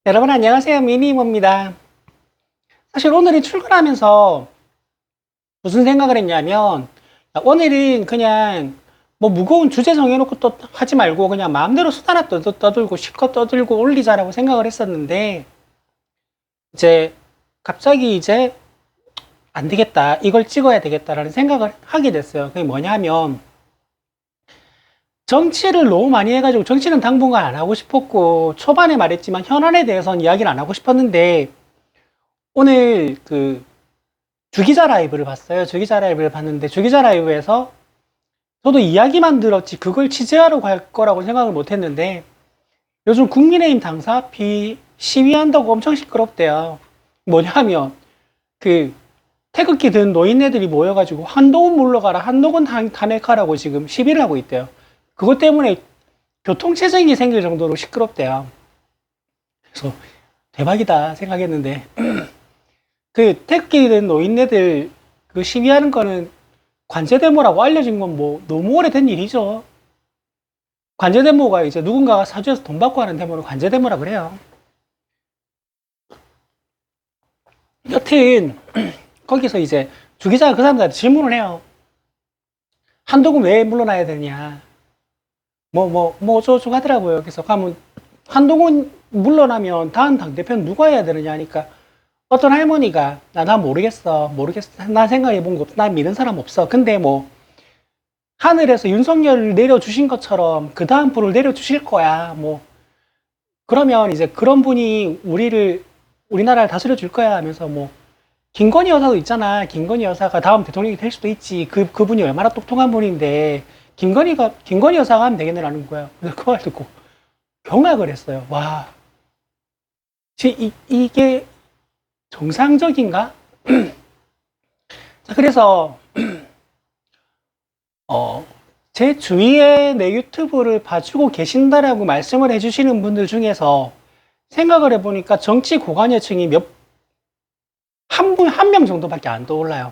여러분 안녕하세요. 미니모입니다. 사실 오늘이 출근하면서 무슨 생각을 했냐면 오늘은 그냥 뭐 무거운 주제 정해놓고 또 하지 말고 그냥 마음대로 수다나 떠들고 실컷 떠들고 올리자라고 생각을 했었는데 이제 갑자기 이제 안 되겠다. 이걸 찍어야 되겠다라는 생각을 하게 됐어요. 그게 뭐냐면 정치를 너무 많이 해가지고 정치는 당분간 안 하고 싶었고 초반에 말했지만 현안에 대해서는 이야기를 안 하고 싶었는데 오늘 그 주기자 라이브를 봤어요. 주기자 라이브를 봤는데 주기자 라이브에서 저도 이야기만 들었지 그걸 취재하러 갈 거라고 생각을 못 했는데 요즘 국민의힘 당사 앞이 시위한다고 엄청 시끄럽대요. 뭐냐면 그 태극기 든 노인네들이 모여가지고 한동훈 물러가라, 한동훈 탄핵하라고 지금 시위를 하고 있대요. 그것 때문에 교통체증이 생길 정도로 시끄럽대요. 그래서 대박이다 생각했는데 그 태극기 든 노인네들 그 시위하는 거는 관제데모라고 알려진 건 뭐 너무 오래된 일이죠. 관제데모가 이제 누군가가 사주에서 돈 받고 하는 데모를 관제데모라 그래요. 여튼 거기서 이제 주 기자가 그 사람들한테 질문을 해요. 한동훈 왜 물러나야 되냐. 어쩌고저쩌고 하더라고요. 그래서 가면 한동훈 물러나면 다음 당대표는 누가 해야 되느냐 하니까 어떤 할머니가 나 모르겠어. 난 생각해 본 거 없어. 난 믿는 사람 없어. 근데 뭐 하늘에서 윤석열을 내려주신 것처럼 그 다음 분을 내려주실 거야. 뭐 그러면 이제 그런 분이 우리나라를 다스려 줄 거야 하면서 뭐 김건희 여사도 있잖아. 김건희 여사가 다음 대통령이 될 수도 있지. 그분이 얼마나 똑똑한 분인데 김건희 여사가 하면 되겠네라는 거야. 그래서 그 말 듣고 경악을 했어요. 와, 이게 정상적인가? 자, 그래서 제 주위에 내 유튜브를 봐주고 계신다라고 말씀을 해주시는 분들 중에서 생각을 해보니까 정치 고관여층이 한 명 정도밖에 안 떠올라요.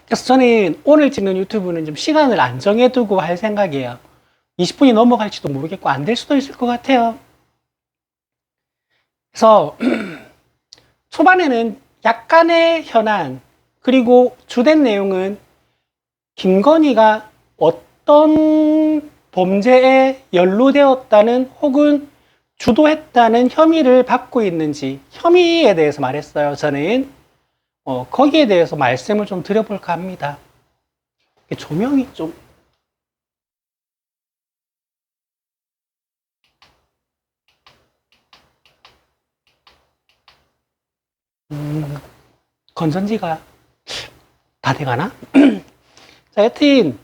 그래서 저는 오늘 찍는 유튜브는 좀 시간을 안 정해두고 할 생각이에요. 20분이 넘어갈지도 모르겠고 안 될 수도 있을 것 같아요. 그래서 초반에는 약간의 현안 그리고 주된 내용은 김건희가 어떤 범죄에 연루되었다는 혹은 주도했다는 혐의를 받고 있는지 혐의에 대해서 말했어요. 저는 거기에 대해서 말씀을 좀 드려볼까 합니다. 조명이 좀 건전지가 다 돼가나? 자, 여튼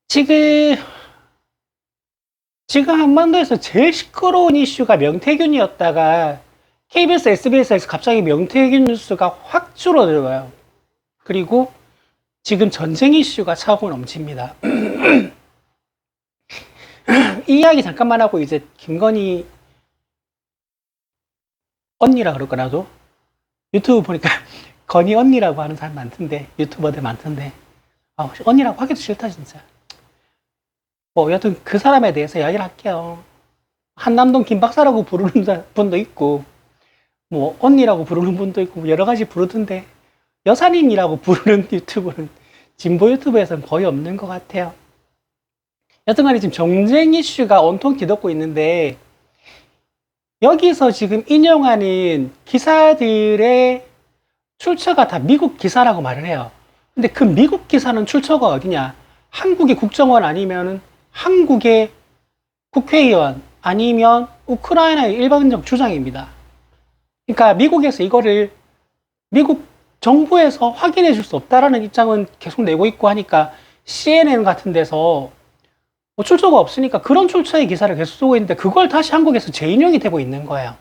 지금 한반도에서 제일 시끄러운 이슈가 명태균이었다가 KBS, SBS에서 갑자기 명태균 뉴스가 확 줄어들어요. 그리고 지금 전쟁 이슈가 차고 넘칩니다. 이 이야기 잠깐만 하고 이제 김건희 언니라 그럴거라도 유튜브 보니까 건희 언니라고 하는 사람 많던데 유튜버들 많던데 언니라고 하기도 싫다 진짜. 여튼 그 사람에 대해서 이야기를 할게요. 한남동 김박사라고 부르는 분도 있고 뭐 언니라고 부르는 분도 있고 여러 가지 부르던데 여사님이라고 부르는 유튜브는 진보 유튜브에서는 거의 없는 것 같아요. 여튼간에 지금 정쟁 이슈가 온통 뒤덮고 있는데 여기서 지금 인용하는 기사들의 출처가 다 미국 기사라고 말을 해요. 근데 그 미국 기사는 출처가 어디냐? 한국의 국정원 아니면 한국의 국회의원 아니면 우크라이나의 일반적 주장입니다. 그러니까 미국에서 이거를 미국 정부에서 확인해 줄 수 없다라는 입장은 계속 내고 있고 하니까 CNN 같은 데서 출처가 없으니까 그런 출처의 기사를 계속 쓰고 있는데 그걸 다시 한국에서 재인용이 되고 있는 거예요.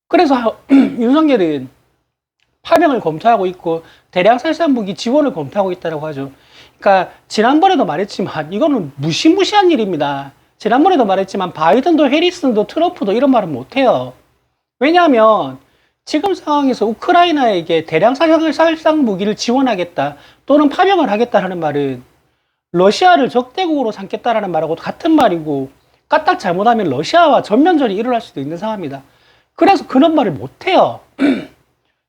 그래서 윤석열은 파병을 검토하고 있고 대량 살상 무기 지원을 검토하고 있다고 하죠. 그러니까 지난번에도 말했지만 이거는 무시무시한 일입니다. 지난번에도 말했지만 바이든도 해리슨도 트럼프도 이런 말은 못해요. 왜냐하면 지금 상황에서 우크라이나에게 대량 살상 무기를 지원하겠다 또는 파병을 하겠다는 말은 러시아를 적대국으로 삼겠다라는 말하고 같은 말이고 까딱 잘못하면 러시아와 전면전이 일어날 수도 있는 상황입니다. 그래서 그런 말을 못해요.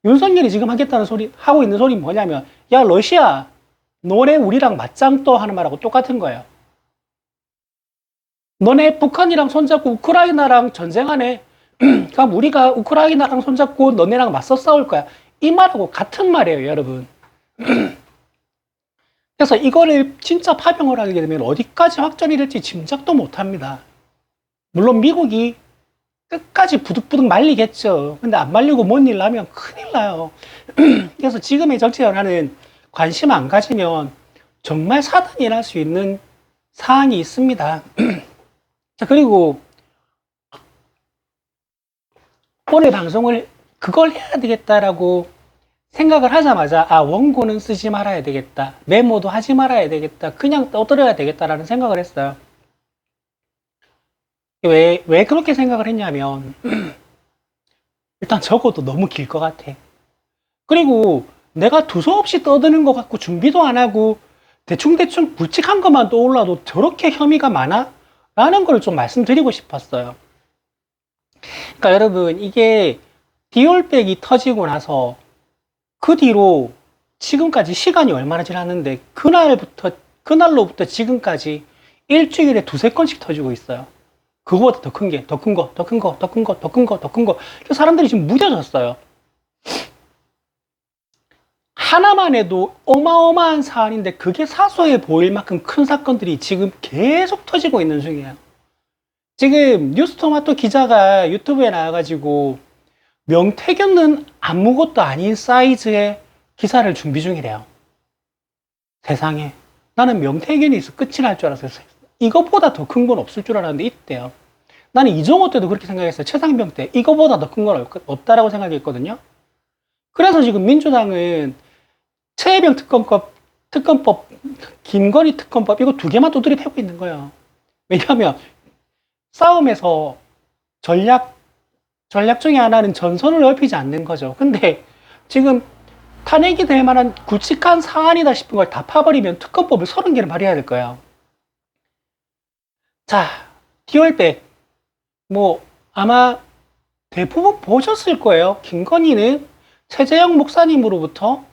윤석열이 지금 하고 있는 소리 뭐냐면, 야, 러시아, 너네 우리랑 맞짱 떠 하는 말하고 똑같은 거예요. 너네 북한이랑 손잡고 우크라이나랑 전쟁하네. 그럼 우리가 우크라이나랑 손잡고 너네랑 맞서 싸울 거야. 이 말하고 같은 말이에요, 여러분. 그래서 이거를 진짜 파병을 하게 되면 어디까지 확전이 될지 짐작도 못 합니다. 물론 미국이 끝까지 부득부득 말리겠죠. 근데 안 말리고 뭔 일 나면 큰일 나요. 그래서 지금의 정치 현안은 관심 안 가지면 정말 사단이 날 수 있는 사안이 있습니다. 자, 그리고 오늘 방송을 그걸 해야 되겠다라고 생각을 하자마자, 아, 원고는 쓰지 말아야 되겠다. 메모도 하지 말아야 되겠다. 그냥 떠들어야 되겠다라는 생각을 했어요. 왜 그렇게 생각을 했냐면, 일단 적어도 너무 길 것 같아. 그리고 내가 두서없이 떠드는 것 같고 준비도 안 하고 대충대충 굵직한 것만 떠올라도 저렇게 혐의가 많아? 라는 걸 좀 말씀드리고 싶었어요. 그러니까 여러분, 이게 디올백이 터지고 나서 그 뒤로 지금까지 시간이 얼마나 지났는데 그날로부터 지금까지 일주일에 두세 건씩 터지고 있어요. 그거보다 더 큰 게, 더 큰 거, 더 큰 거, 더 큰 거, 더 큰 거, 더 큰 거. 사람들이 지금 무뎌졌어요. 하나만 해도 어마어마한 사안인데 그게 사소해 보일 만큼 큰 사건들이 지금 계속 터지고 있는 중이에요. 지금 뉴스토마토 기자가 유튜브에 나와가지고 명태균은 아무것도 아닌 사이즈의 기사를 준비 중이래요. 세상에. 나는 명태균이 있어 끝이 날 줄 알았어요. 이거보다 더 큰 건 없을 줄 알았는데 있대요. 나는 이종호 때도 그렇게 생각했어요. 최상병 때. 이거보다 더 큰 건 없다라고 생각했거든요. 그래서 지금 민주당은 최혜병 특검법, 김건희 특검법, 이거 두 개만 두드려 패고 있는 거예요. 왜냐하면 싸움에서 전략 중에 하나는 전선을 넓히지 않는 거죠. 근데 지금 탄핵이 될 만한 굵직한 사안이다 싶은 걸 다 파버리면 특검법을 30개를 발의해야 될 거예요. 자, 디올백. 아마 대부분 보셨을 거예요. 김건희는 최재형 목사님으로부터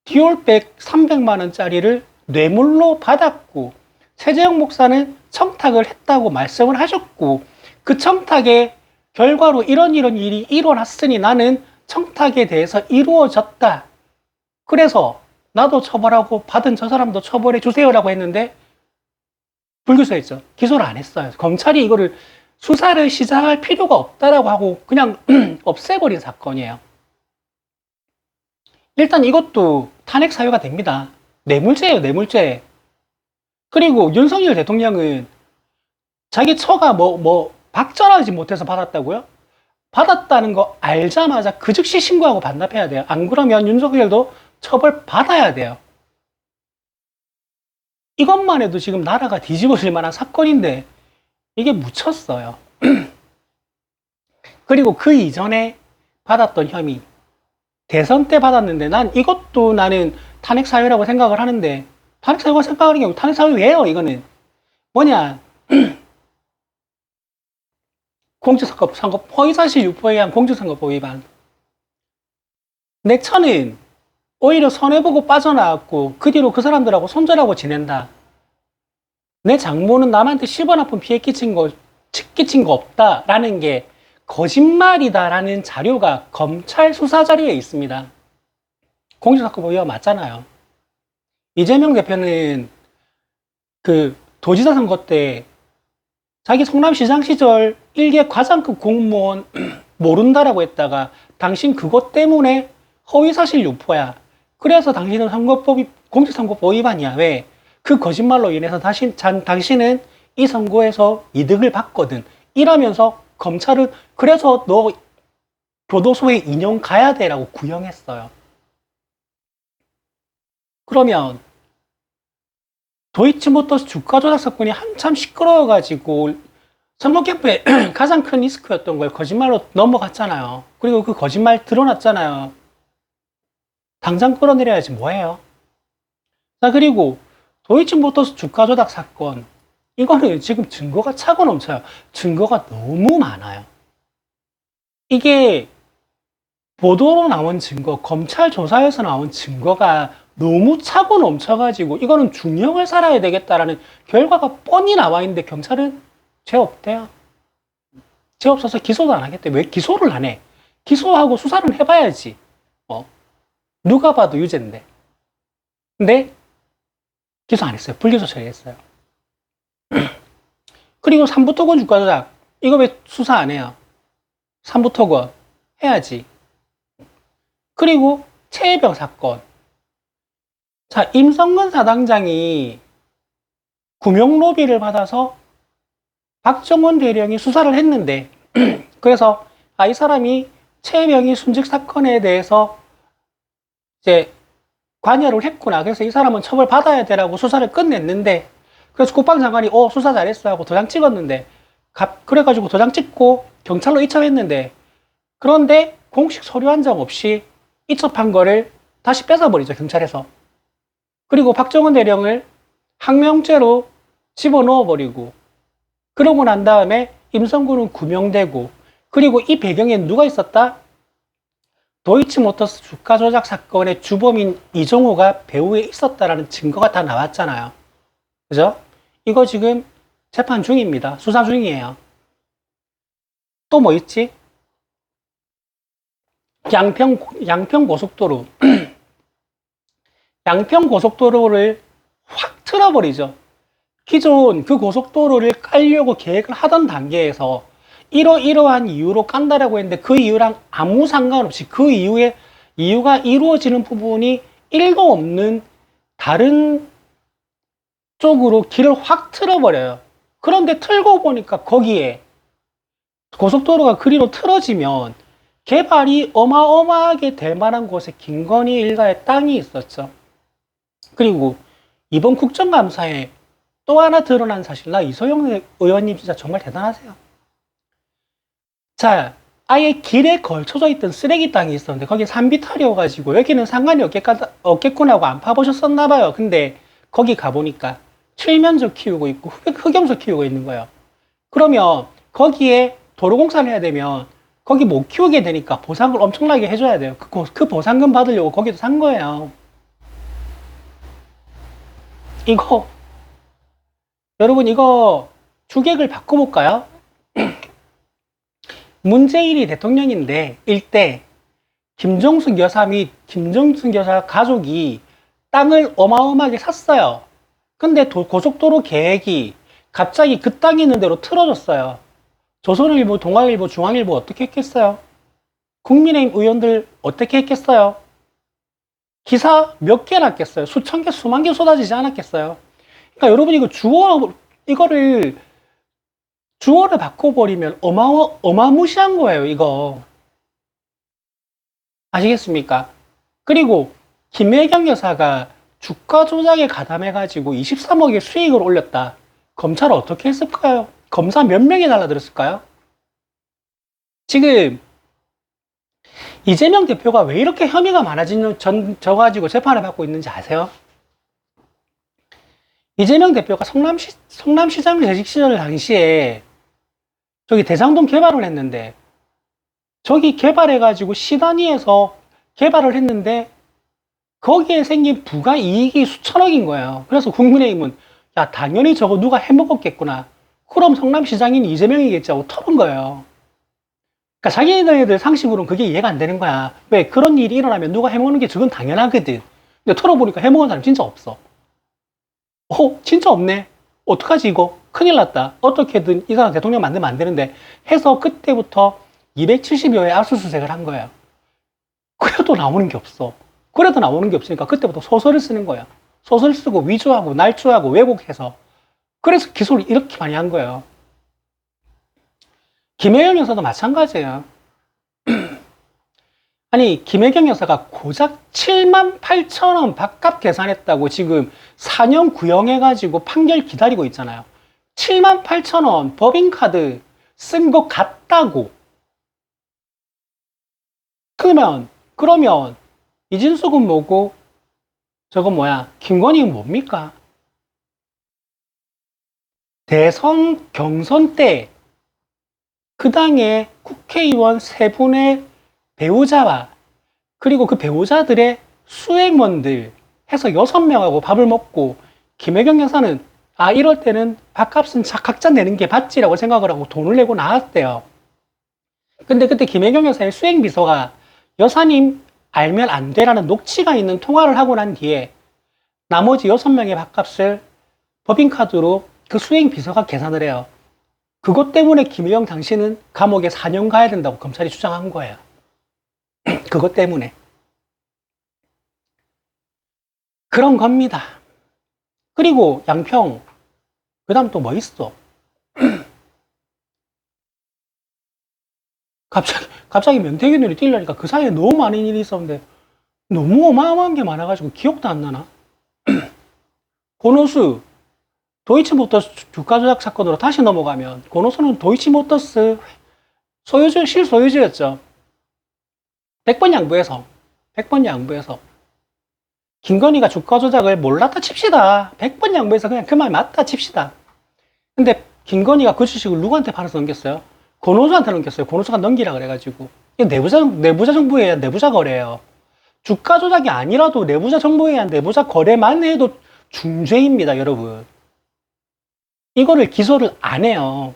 디올백 300만원짜리를 뇌물로 받았고, 최재형 목사는 청탁을 했다고 말씀을 하셨고, 그 청탁의 결과로 이런 일이 일어났으니 나는 청탁에 대해서 이루어졌다. 그래서 나도 처벌하고 받은 저 사람도 처벌해 주세요라고 했는데 불기소했죠. 기소를 안 했어요. 검찰이 이거를 수사를 시작할 필요가 없다라고 하고 그냥 없애버린 사건이에요. 일단 이것도 탄핵 사유가 됩니다. 뇌물죄예요, 뇌물죄. 그리고 윤석열 대통령은 자기 처가 박절하지 못해서 받았다고요? 받았다는 거 알자마자 그 즉시 신고하고 반납해야 돼요. 안 그러면 윤석열도 처벌 받아야 돼요. 이것만 해도 지금 나라가 뒤집어질 만한 사건인데 이게 묻혔어요. 그리고 그 이전에 받았던 혐의, 대선 때 받았는데 나는 탄핵 사유라고 생각을 하는데, 탄핵 사유가 생각하는 게 탄핵 사유예요. 이거는 뭐냐? 공직선거 허위사실 유포에 의한 공직선거법 위반. 내 처는 오히려 손해보고 빠져나왔고 그 뒤로 그 사람들하고 손절하고 지낸다. 내 장모는 남한테 10원 한 푼 피해 끼친 거 없다라는 게 거짓말이다라는 자료가 검찰 수사 자료에 있습니다. 공직선거법 위반 맞잖아요. 이재명 대표는 그 도지사 선거 때 자기 성남시장 시절 1개 과장급 공무원 모른다라고 했다가 당신 그것 때문에 허위사실 유포야. 그래서 당신은 공직선거법 위반이야. 왜? 그 거짓말로 인해서 당신은 이 선거에서 이득을 봤거든. 이러면서 검찰은 그래서 너 교도소에 인용 가야 돼라고 구형했어요. 그러면 도이치모터스 주가 조작 사건이 한참 시끄러워가지고 선거 캠프에 가장 큰 리스크였던 걸 거짓말로 넘어갔잖아요. 그리고 그 거짓말 드러났잖아요. 당장 끌어내려야지 뭐해요. 자, 그리고 도이치모터스 주가 조작 사건, 이거는 지금 증거가 차고 넘쳐요. 증거가 너무 많아요. 이게 보도로 나온 증거, 검찰 조사에서 나온 증거가 너무 차고 넘쳐가지고 이거는 중형을 살아야 되겠다라는 결과가 뻔히 나와 있는데 경찰은 죄 없대요. 죄 없어서 기소도 안 하겠대. 왜 기소를 안 해? 기소하고 수사를 해봐야지. 누가 봐도 유죄인데. 근데 기소 안 했어요. 불기소 처리했어요. 그리고 삼부토건 주가 조작. 이거 왜 수사 안 해요? 삼부토건 해야지. 그리고 최혜병 사건. 자, 임성근 사단장이 구명로비를 받아서 박정원 대령이 수사를 했는데, 그래서 이 사람이 최혜병이 순직 사건에 대해서 이제 관여를 했구나. 그래서 이 사람은 처벌받아야 되라고 수사를 끝냈는데, 그래서 국방장관이 수사 잘했어 하고 도장 찍었는데, 그래가지고 도장 찍고 경찰로 이첩했는데, 그런데 공식 서류 한 장 없이 이첩한 거를 다시 뺏어버리죠, 경찰에서. 그리고 박정원 대령을 항명죄로 집어넣어버리고, 그러고 난 다음에 임성근은 구명되고, 그리고 이 배경에 누가 있었다? 도이치모터스 주가 조작 사건의 주범인 이정호가 배후에 있었다라는 증거가 다 나왔잖아요. 그죠? 이거 지금 재판 중입니다. 수사 중이에요. 또 뭐 있지? 양평 고속도로. 양평 고속도로를 확 틀어버리죠. 기존 그 고속도로를 깔려고 계획을 하던 단계에서 이러한 이유로 깐다라고 했는데 그 이유랑 아무 상관없이 그 이유가 이루어지는 부분이 1도 없는 다른 쪽으로 길을 확 틀어버려요. 그런데 틀고 보니까 거기에 고속도로가 그리로 틀어지면 개발이 어마어마하게 될 만한 곳에 김건희 일가의 땅이 있었죠. 그리고 이번 국정감사에 또 하나 드러난 사실, 이소영 의원님 진짜 정말 대단하세요. 자, 아예 길에 걸쳐져 있던 쓰레기 땅이 있었는데 거기에 산비탈이어가지고 여기는 상관이 없겠구나 하고 안 파보셨었나봐요. 근데 거기 가보니까 칠면조 키우고 있고 흑염소 키우고 있는 거예요. 그러면 거기에 도로공사를 해야 되면 거기 못 키우게 되니까 보상을 엄청나게 해줘야 돼요. 그 보상금 받으려고 거기도 산 거예요. 여러분 이거 주객을 바꿔볼까요? 문재인이 대통령인데 일대 김정숙 여사 및 김정숙 여사 가족이 땅을 어마어마하게 샀어요. 근데 고속도로 계획이 갑자기 그 땅이 있는 대로 틀어졌어요. 조선일보, 동아일보, 중앙일보 어떻게 했겠어요? 국민의힘 의원들 어떻게 했겠어요? 기사 몇 개 났겠어요? 수천 개, 수만 개 쏟아지지 않았겠어요? 그러니까 여러분 이거를 주어를 바꿔버리면 어마무시한 거예요, 이거. 아시겠습니까? 그리고 김혜경 여사가 주가 조작에 가담해가지고 23억의 수익을 올렸다. 검찰은 어떻게 했을까요? 검사 몇 명이 달라들었을까요? 지금 이재명 대표가 왜 이렇게 혐의가 많아져가지고 재판을 받고 있는지 아세요? 이재명 대표가 성남시장 재직 시절 당시에 저기 대장동 개발을 했는데 저기 개발해가지고 시단위에서 개발을 했는데 거기에 생긴 부가 이익이 수천억인 거예요. 그래서 국민의힘은 야 당연히 저거 누가 해먹었겠구나. 그럼 성남시장인 이재명이겠지 하고 털은 거예요. 그러니까 자기네들 상식으로는 그게 이해가 안 되는 거야. 왜? 그런 일이 일어나면 누가 해먹는 게 저건 당연하거든. 근데 털어보니까 해먹은 사람 진짜 없어. 진짜 없네. 어떡하지 이거? 큰일 났다. 어떻게든 이 사람 대통령 만들면 안 되는데 해서 그때부터 270여회 압수수색을 한 거예요. 그래도 나오는 게 없어. 그래도 나오는 게 없으니까 그때부터 소설을 쓰는 거야. 소설 쓰고 위조하고 날조하고 왜곡해서. 그래서 기소를 이렇게 많이 한 거예요. 김혜경 여사도 마찬가지예요. 아니 김혜경 여사가 고작 7만 8천 원 밥값 계산했다고 지금 4년 구형해가지고 판결 기다리고 있잖아요. 7만 8천 원 법인카드 쓴 거 같다고. 그러면 이진숙은 뭐고 저건 뭐야? 김건희는 뭡니까? 대선 경선 때 그 당의 국회의원 세 분의 배우자와 그리고 그 배우자들의 수행원들 해서 6명하고 밥을 먹고 김혜경 여사는 이럴 때는 밥값은 각자 내는 게 맞지라고 생각을 하고 돈을 내고 나왔대요. 근데 그때 김혜경 여사의 수행비서가 여사님 알면 안 돼라는 녹취가 있는 통화를 하고 난 뒤에 나머지 6명의 밥값을 법인카드로 그 수행비서가 계산을 해요. 그것 때문에 김혜경 당신은 감옥에 4년 가야 된다고 검찰이 주장한 거예요. 그것 때문에. 그런 겁니다. 그리고 양평, 그 다음 또 뭐 있어? 갑자기 명태균 눈이 띄려니까 그 사이에 너무 많은 일이 있었는데 너무 어마어마한 게 많아가지고 기억도 안 나나? 고노수, 도이치모터스 주가 조작 사건으로 다시 넘어가면 고노수는 도이치모터스 실소유주였죠. 100번 양보해서 김건희가 주가 조작을 몰랐다 칩시다. 100번 양보해서 그냥 그 말 맞다 칩시다. 근데 김건희가 그 주식을 누구한테 팔아서 넘겼어요? 고노수한테 넘겼어요. 고노수가 넘기라 그래가지고. 이게 내부자 정보에 의한 내부자 거래예요. 주가 조작이 아니라도 내부자 정보에 의한 내부자 거래만 해도 중죄입니다, 여러분. 이거를 기소를 안 해요.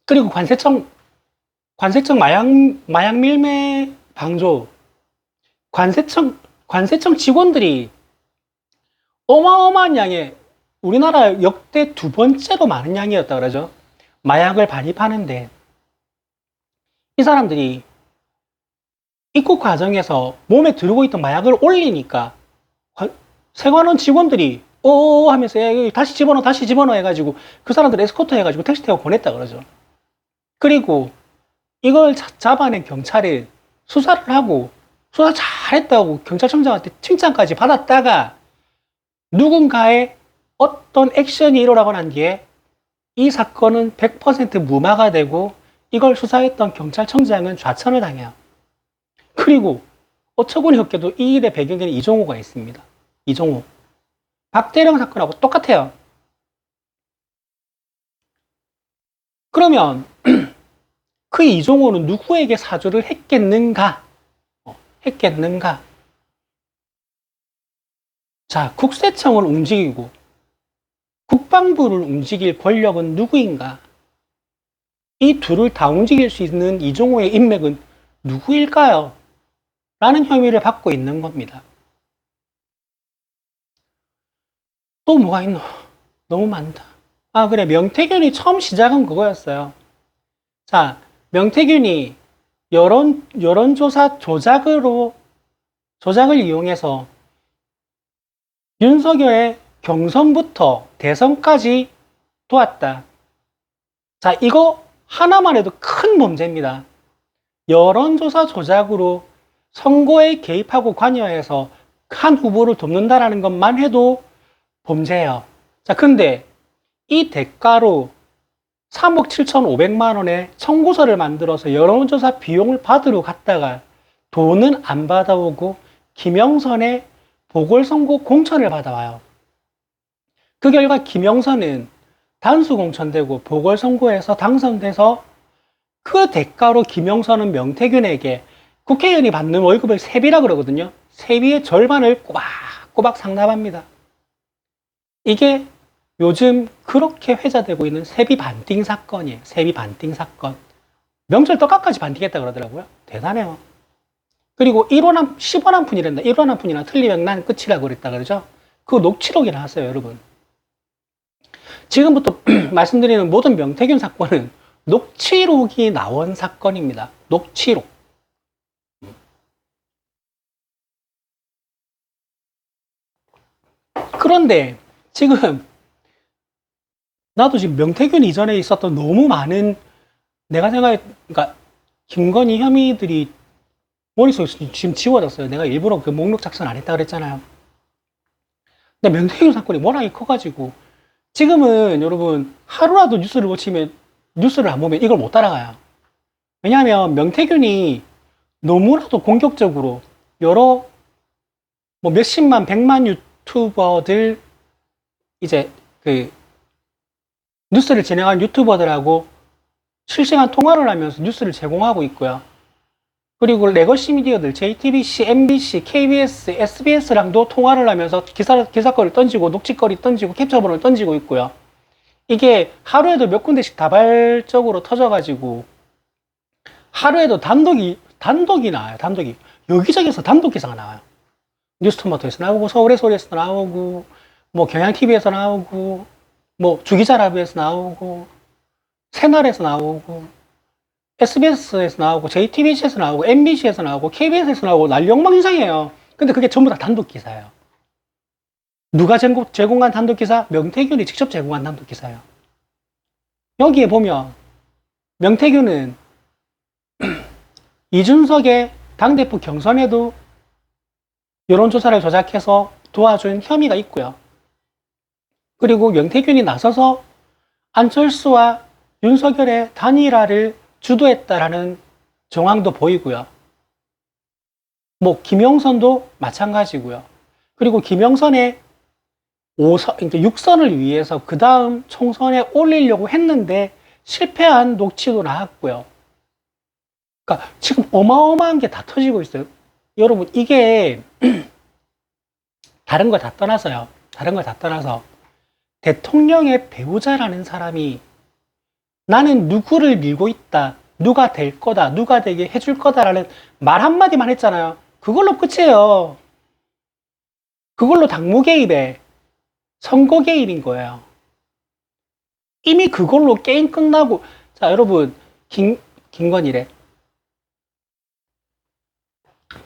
그리고 관세청 마약 밀매 방조. 관세청 직원들이 어마어마한 양의, 우리나라 역대 2번째로 많은 양이었다 그러죠. 마약을 반입하는데 이 사람들이 입국 과정에서 몸에 들고 있던 마약을 올리니까 세관원 직원들이 하면서 다시 집어넣어 해가지고 그 사람들 에스코트 해가지고 택시 태워 보냈다 그러죠. 그리고 이걸 잡아낸 경찰이 수사를 하고 수사 잘했다고 경찰청장한테 칭찬까지 받았다가 누군가의 어떤 액션이 일어나고 난 뒤에 이 사건은 100% 무마가 되고 이걸 수사했던 경찰청장은 좌천을 당해요. 그리고 어처구니 없게도 이 일의 배경에는 이종호가 있습니다. 이종호. 박대령 사건하고 똑같아요. 그러면 그 이종호는 누구에게 사주를 했겠는가? 자, 국세청을 움직이고 국방부를 움직일 권력은 누구인가? 이 둘을 다 움직일 수 있는 이종호의 인맥은 누구일까요? 라는 혐의를 받고 있는 겁니다. 또 뭐가 있노? 너무 많다. 그래. 명태균이 처음 시작은 그거였어요. 자, 명태균이 여론조사 조작을 이용해서 윤석열의 경선부터 대선까지 도왔다. 자, 이거 하나만 해도 큰 문제입니다. 여론조사 조작으로 선거에 개입하고 관여해서 한 후보를 돕는다라는 것만 해도 범죄예요. 자, 근데 이 대가로 3억 7,500만 원의 청구서를 만들어서 여론조사 비용을 받으러 갔다가 돈은 안 받아오고 김영선의 보궐선거 공천을 받아와요. 그 결과 김영선은 단수 공천되고 보궐선거에서 당선돼서 그 대가로 김영선은 명태균에게 국회의원이 받는 월급을 세비라 그러거든요. 세비의 절반을 꼬박꼬박 상납합니다. 이게 요즘 그렇게 회자되고 있는 세비 반띵 사건이에요. 세비 반띵 사건. 명절 떡값까지 반띵했다 그러더라고요. 대단해요. 그리고 10원 한 푼이란다. 1원 한 푼이나 틀리면 난 끝이라고 그랬다 그러죠. 그거 녹취록이 나왔어요, 여러분. 지금부터 말씀드리는 모든 명태균 사건은 녹취록이 나온 사건입니다. 녹취록. 그런데 지금 나도 지금 명태균 이전에 있었던 너무 많은 내가 생각해, 그러니까 김건희 혐의들이 머릿속에 지금 지워졌어요. 내가 일부러 그 목록 작성 안 했다 그랬잖아요. 근데 명태균 사건이 워낙에 커가지고 지금은 여러분 하루라도 뉴스를 놓치면 뉴스를 안 보면 이걸 못 따라가요. 왜냐하면 명태균이 너무나도 공격적으로 여러 몇십만, 100만 유튜버들 이제 그 뉴스를 진행하는 유튜버들하고 실시간 통화를 하면서 뉴스를 제공하고 있고요. 그리고 레거시 미디어들 JTBC, MBC, KBS, SBS랑도 통화를 하면서 기사거리를 던지고 녹취거리 던지고 캡처본을 던지고 있고요. 이게 하루에도 몇 군데씩 다발적으로 터져가지고 하루에도 단독이 나와요. 단독이 여기저기서 단독 기사가 나와요. 뉴스토마토에서 나오고 서울의 소리에서 나오고 뭐 경향TV에서 나오고 뭐 주기자라비에서 나오고 새날에서 나오고 SBS에서 나오고 JTBC에서 나오고 MBC에서 나오고 KBS에서 나오고 난리엉망진창이에요. 근데 그게 전부 다 단독 기사예요. 누가 제공한 단독 기사? 명태균이 직접 제공한 단독 기사예요. 여기에 보면 명태균은 이준석의 당대표 경선에도 여론조사를 조작해서 도와준 혐의가 있고요. 그리고 명태균이 나서서 안철수와 윤석열의 단일화를 주도했다라는 정황도 보이고요. 뭐 김영선도 마찬가지고요. 그리고 김영선의 6선을 위해서 그 다음 총선에 올리려고 했는데 실패한 녹취도 나왔고요. 그러니까 지금 어마어마한 게 다 터지고 있어요. 여러분 이게 다른 걸 다 떠나서요. 다른 걸 다 떠나서 대통령의 배우자라는 사람이 나는 누구를 밀고 있다. 누가 될 거다. 누가 되게 해줄 거다라는 말 한마디만 했잖아요. 그걸로 끝이에요. 그걸로 당무 개입에 선거 개입인 거예요. 이미 그걸로 게임 끝나고 자 여러분 김건희래.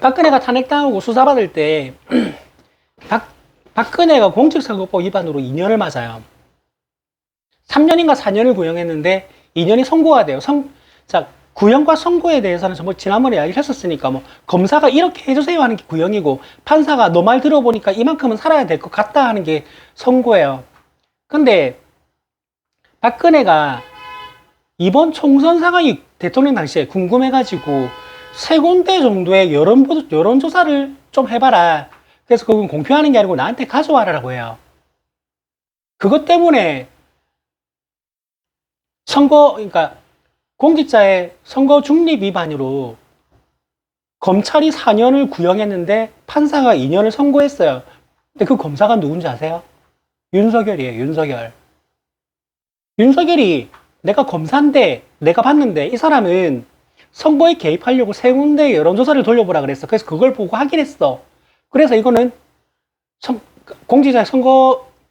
박근혜가 탄핵당하고 수사받을 때 박근혜가 공직선거법 위반으로 2년을 맞아요. 3년인가 4년을 구형했는데 2년이 선고가 돼요. 자, 구형과 선고에 대해서는 정말 지난번에 이야기를 했었으니까 뭐 검사가 이렇게 해주세요 하는 게 구형이고 판사가 너 말 들어보니까 이만큼은 살아야 될 것 같다 하는 게 선고예요. 근데 박근혜가 이번 총선 상황이 대통령 당시에 궁금해가지고 3군데 정도의 여론조사를 좀 해봐라. 그래서 그건 공표하는 게 아니고 나한테 가져와라라고 해요. 그것 때문에 그러니까 공직자의 선거 중립 위반으로 검찰이 4년을 구형했는데 판사가 2년을 선고했어요. 근데 그 검사가 누군지 아세요? 윤석열이에요, 윤석열. 윤석열이 내가 검사인데, 내가 봤는데 이 사람은 선거에 개입하려고 3군데 여론조사를 돌려보라 그랬어. 그래서 그걸 보고 확인했어. 그래서 이거는 공직자의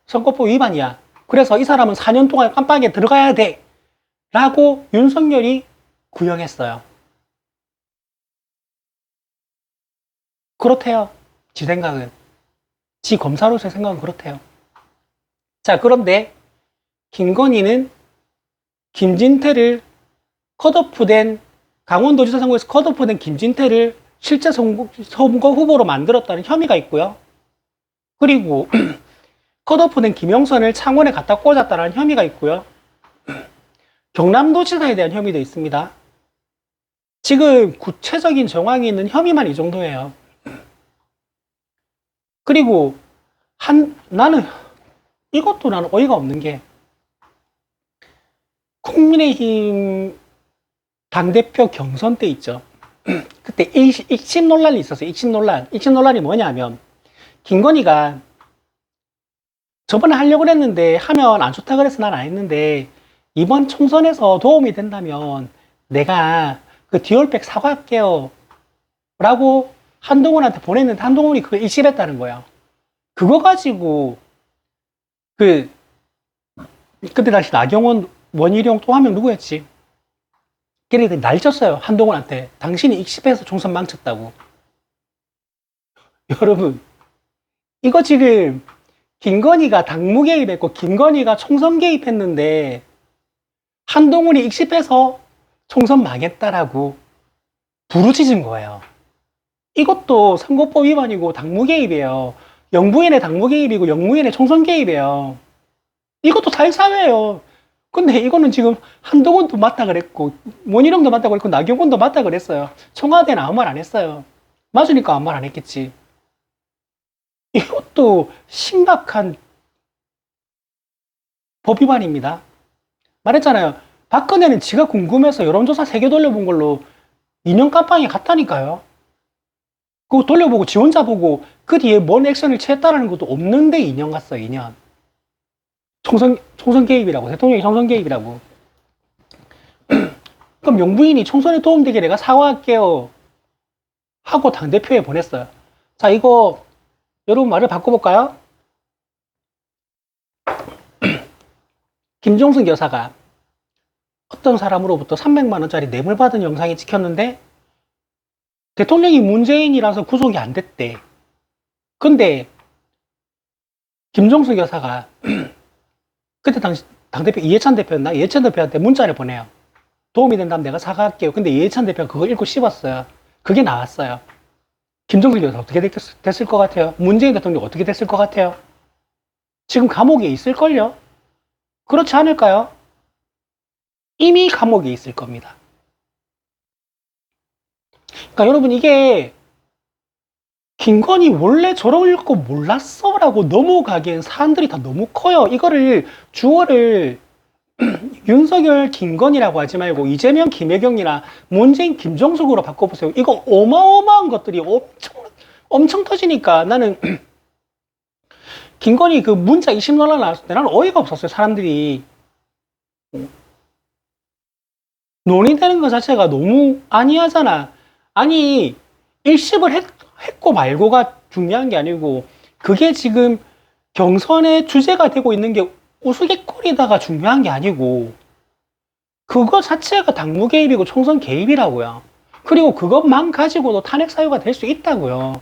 선거법 위반이야. 그래서 이 사람은 4년 동안 깜빡이에 들어가야 돼. 라고 윤석열이 구형했어요. 그렇대요. 지 생각은. 지 검사로서의 생각은 그렇대요. 자, 그런데 김건희는 김진태를 컷오프된 강원도지사 선거에서 컷오프된 김진태를 실제 선거 후보로 만들었다는 혐의가 있고요. 그리고 컷오프된 김영선을 창원에 갖다 꽂았다는 혐의가 있고요. 경남도지사에 대한 혐의도 있습니다. 지금 구체적인 정황이 있는 혐의만 이 정도예요. 그리고 이것도 나는 어이가 없는 게 국민의힘 당대표 경선 때 있죠. 그때 익신 논란이 있었어요. 익신 논란이 뭐냐면 김건희가 저번에 하려고 했는데 하면 안 좋다 그래서 난 안 했는데 이번 총선에서 도움이 된다면 내가 그 디올백 사과할게요 라고 한동훈한테 보냈는데 한동훈이 그걸 일십했다는 거예요. 그거 가지고 그때 당시 나경원, 원희룡 또 한 명 누구였지? 걔네들이 날쳤어요. 한동훈한테. 당신이 익십해서 총선 망쳤다고. 여러분 이거 지금 김건희가 당무 개입했고 김건희가 총선 개입했는데 한동훈이 익십해서 총선 망했다라고 부르짖은 거예요. 이것도 선거법 위반이고 당무 개입이에요. 영부인의 당무 개입이고 영무인의 총선 개입이에요. 이것도 사회예요. 근데 이거는 지금 한동훈도 맞다 그랬고 원희룡도 맞다 그랬고 나경원도 맞다 그랬어요. 청와대는 아무 말 안 했어요. 맞으니까 아무 말 안 했겠지. 이것도 심각한 법 위반입니다. 말했잖아요. 박근혜는 지가 궁금해서 여론조사 3개 돌려본 걸로 2년 깜빵에 갔다니까요. 그거 돌려보고 지원자 보고 그 뒤에 뭔 액션을 취했다라는 것도 없는데 2년 갔어요. 2년. 총선 개입이라고. 대통령이 총선 개입이라고. 그럼 명부인이 총선에 도움되게 내가 사과할게요 하고 당대표에 보냈어요. 자, 이거 여러분 말을 바꿔볼까요? 김종숙 여사가 어떤 사람으로부터 300만 원짜리 뇌물 받은 영상이 찍혔는데 대통령이 문재인이라서 구속이 안 됐대. 근데 김종숙 여사가 그때 당대표 이해찬 대표였나? 이해찬 대표한테 문자를 보내요. 도움이 된다면 내가 사과할게요. 근데 이해찬 대표가 그거 읽고 씹었어요. 그게 나왔어요. 김종숙 여사 어떻게 됐을 것 같아요? 문재인 대통령 어떻게 됐을 것 같아요? 지금 감옥에 있을걸요? 그렇지 않을까요? 이미 감옥에 있을 겁니다. 그러니까 여러분 이게 김건희 원래 저럴 거 몰랐어 라고 넘어가기엔 사람들이 다 너무 커요. 이거를 주어를 윤석열 김건희라고 하지 말고 이재명 김혜경이나 문재인 김정숙으로 바꿔보세요. 이거 어마어마한 것들이 엄청 터지니까 나는 김건희 그 문자 20논란 나왔을 때 나는 어이가 없었어요. 사람들이 논의되는 것 자체가 너무 아니하잖아. 아니 일십을 했고 말고가 중요한 게 아니고 그게 지금 경선의 주제가 되고 있는 게 우스갯거리다가 중요한 게 아니고 그거 자체가 당무 개입이고 총선 개입이라고요. 그리고 그것만 가지고도 탄핵 사유가 될 수 있다고요.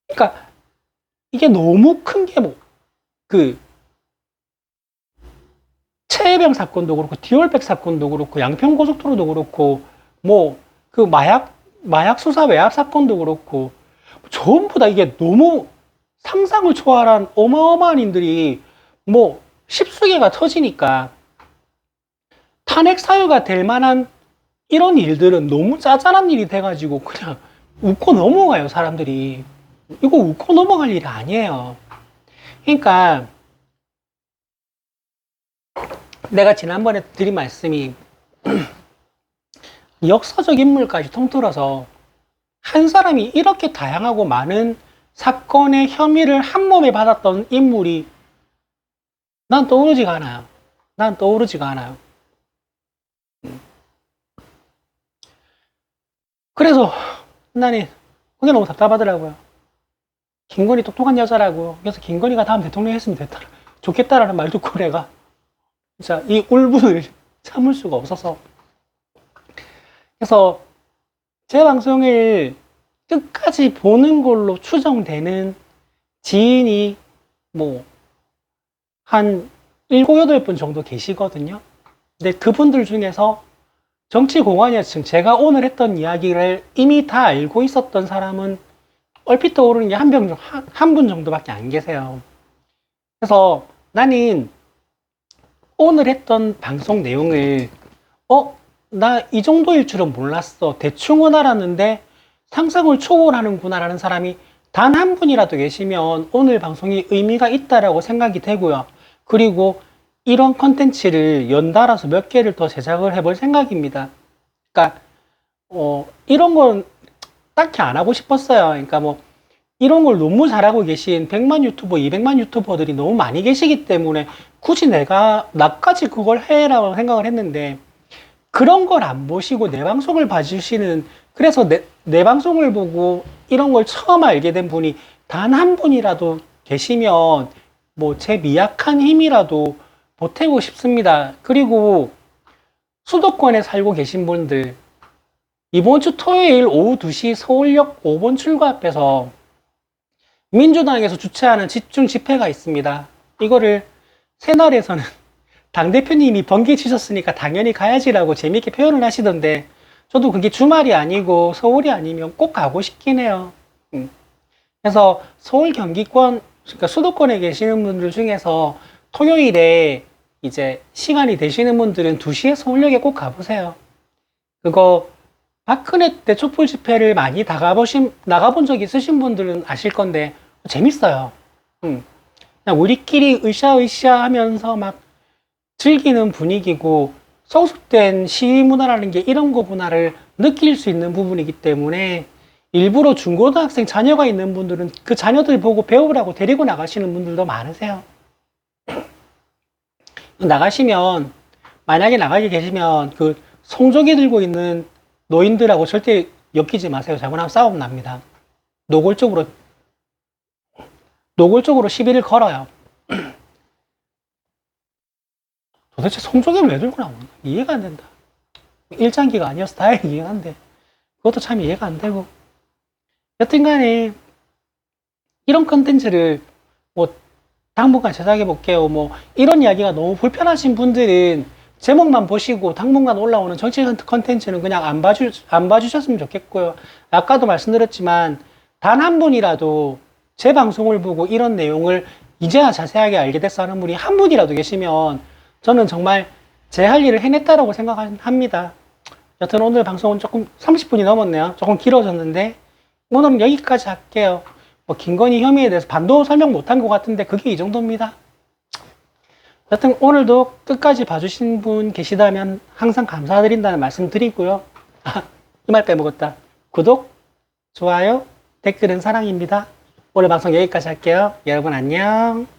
그러니까 이게 너무 큰 게 최혜병 사건도 그렇고 디올백 사건도 그렇고 양평고속도로도 그렇고 그 마약 수사 외압 사건도 그렇고 전부 다 이게 너무 상상을 초월한 어마어마한 인들이 십수개가 터지니까 탄핵 사유가 될 만한 이런 일들은 너무 짜잘한 일이 돼가지고 그냥 웃고 넘어가요. 사람들이 이거 웃고 넘어갈 일이 아니에요. 그러니까 내가 지난번에 드린 말씀이 역사적 인물까지 통틀어서 한 사람이 이렇게 다양하고 많은 사건의 혐의를 한 몸에 받았던 인물이 난 떠오르지가 않아요. 난 떠오르지가 않아요. 그래서 나는 그게 너무 답답하더라고요. 김건희 똑똑한 여자라고. 그래서 김건희가 다음 대통령 했으면 좋겠다라는 말 듣고 내가 진짜 이 울분을 참을 수가 없어서. 그래서 제 방송을 끝까지 보는 걸로 추정되는 지인이 한 7, 8분 정도 계시거든요. 근데 그분들 중에서 정치공학여층, 제가 오늘 했던 이야기를 이미 다 알고 있었던 사람은 얼핏 떠오르는 게 한 분 정도밖에 안 계세요. 그래서 나는 오늘 했던 방송 내용을 나 이 정도일 줄은 몰랐어. 대충은 알았는데 상상을 초월하는구나 라는 사람이 단 한 분이라도 계시면 오늘 방송이 의미가 있다라고 생각이 되고요. 그리고 이런 컨텐츠를 연달아서 몇 개를 더 제작을 해볼 생각입니다. 그러니까 이런 건 딱히 안 하고 싶었어요. 그러니까 이런 걸 너무 잘하고 계신 100만 유튜버, 200만 유튜버들이 너무 많이 계시기 때문에 굳이 나까지 그걸 해라고 생각을 했는데 그런 걸 안 보시고 내 방송을 봐주시는, 그래서 내 방송을 보고 이런 걸 처음 알게 된 분이 단 한 분이라도 계시면 제 미약한 힘이라도 보태고 싶습니다. 그리고 수도권에 살고 계신 분들, 이번 주 토요일 오후 2시 서울역 5번 출구 앞에서 민주당에서 주최하는 집중 집회가 있습니다. 이거를 새날에서는 당대표님이 번개 치셨으니까 당연히 가야지라고 재밌게 표현을 하시던데 저도 그게 주말이 아니고 서울이 아니면 꼭 가고 싶긴 해요. 그래서 서울 경기권, 그러니까 수도권에 계시는 분들 중에서 토요일에 이제 시간이 되시는 분들은 2시에 서울역에 꼭 가보세요. 그거 박근혜 때 촛불 집회를 많이 나가본 적 있으신 분들은 아실 건데 재밌어요. 그냥 우리끼리 으쌰으쌰 하면서 막 즐기는 분위기고, 성숙된 시위 문화라는 게 이런 거구나를 느낄 수 있는 부분이기 때문에 일부러 중고등학생 자녀가 있는 분들은 그 자녀들 보고 배우라고 데리고 나가시는 분들도 많으세요. 나가시면, 만약에 나가게 계시면 그 성조기 들고 있는 노인들하고 절대 엮이지 마세요. 잘못하면 싸움 납니다. 노골적으로 시비를 걸어요. 도대체 성조기를 왜 들고 나오나? 이해가 안 된다. 일장기가 아니어서 다행히 이해가 안 돼. 그것도 참 이해가 안 되고. 여튼 간에, 이런 컨텐츠를, 뭐, 당분간 제작해 볼게요. 뭐, 이런 이야기가 너무 불편하신 분들은 제목만 보시고 당분간 올라오는 정치 컨텐츠는 그냥 안 봐주셨으면 좋겠고요. 아까도 말씀드렸지만, 단 한 분이라도 제 방송을 보고 이런 내용을 이제야 자세하게 알게 됐어 하는 분이 한 분이라도 계시면 저는 정말 제 할 일을 해냈다라고 생각합니다. 여튼 오늘 방송은 조금 30분이 넘었네요. 조금 길어졌는데 오늘은 여기까지 할게요. 뭐 김건희 혐의에 대해서 반도 설명 못한 것 같은데 그게 이 정도입니다. 여튼 오늘도 끝까지 봐주신 분 계시다면 항상 감사드린다는 말씀 드리고요. 이 말 빼먹었다. 구독, 좋아요, 댓글은 사랑입니다. 오늘 방송 여기까지 할게요. 여러분 안녕.